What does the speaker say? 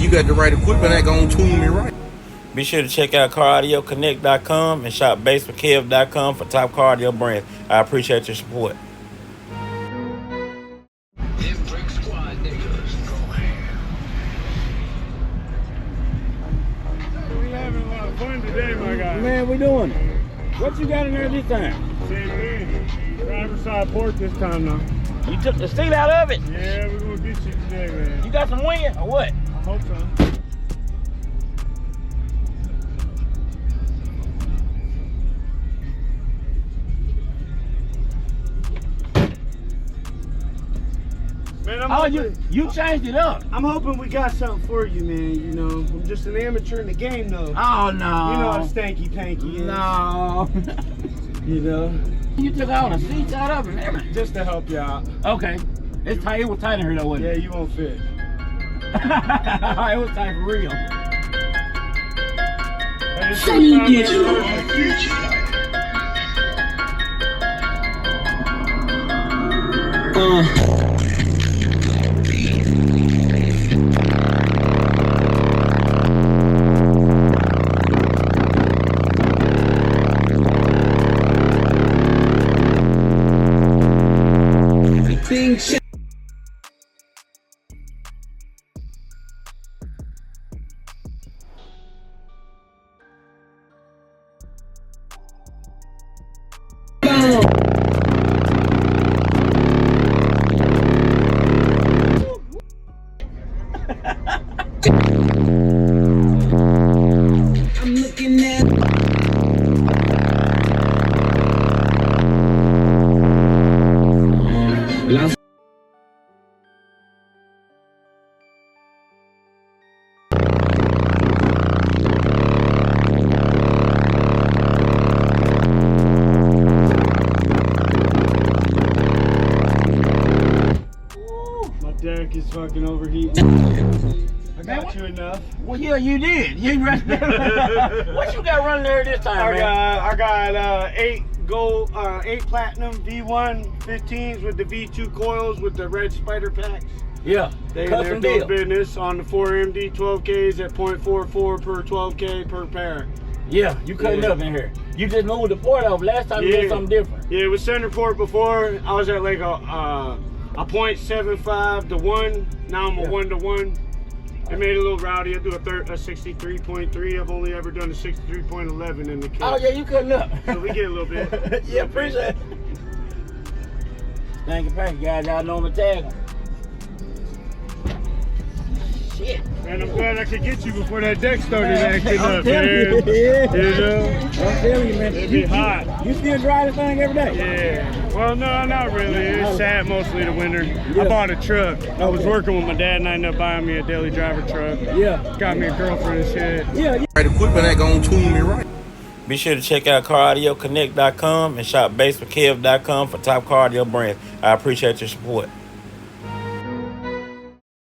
you got the right equipment, that gonna tune me right. Be sure to check out CarAudioConnect.com and shop BASSWITHKEV.com for top car audio brands. I appreciate your support. Today, my guy. Man, we doing it. What you got in there this time? Same thing. Driver's side port this time now. You took the seat out of it? Yeah, we're gonna get you today, man. You got some wind or what? I hope so. Man, you changed it up. I'm hoping we got something for you, man. You know, I'm just an amateur in the game, though. Oh, no. You know how Stanky Panky is. No. You know? You took all the seats out of it and everything. Just to help you out. Okay. It's tight. It was tight in here, though, wasn't Yeah, it? you won't fit. It was tight for real. Sunny Digital. I'm looking at My deck is fucking overheating. I got you enough. Well, yeah, you did. You what you got running there this time, man? I got 8 gold, 8 platinum V1 15s with the V2 coils with the red spider packs. Yeah, They're custom doing deal. business on the 4MD 12Ks at 0.44 per 12K per pair. Yeah, you cutting up in here. You just moved the port over. Last time you did something different. Yeah, it was center port before. I was at like a 0.75 to 1. Now I'm a 1 to 1. It made it a little rowdy. I do a 63.3. I've only ever done a 63.11 in the kit. Oh yeah, you cutting up. So we get a little bit. Yeah, appreciate it. Thank you, Panky, guys. Y'all know me tag 'em. Shit. Man, I'm glad I could get you before that deck started acting I'm up, telling man. you, yeah. You know? I'm telling you, man. It'd be hot. You still drive this thing every day? Yeah. Well, no, not really. It's sad mostly the winter. I bought a truck. I was working with my dad and I ended up buying me a daily driver truck. Yeah. Got me a girlfriend and shit. Yeah. Right equipment, that gonna tune me right. Be sure to check out CarAudioConnect.com and shop BASSWITHKEV.com for top car audio brands. I appreciate your support.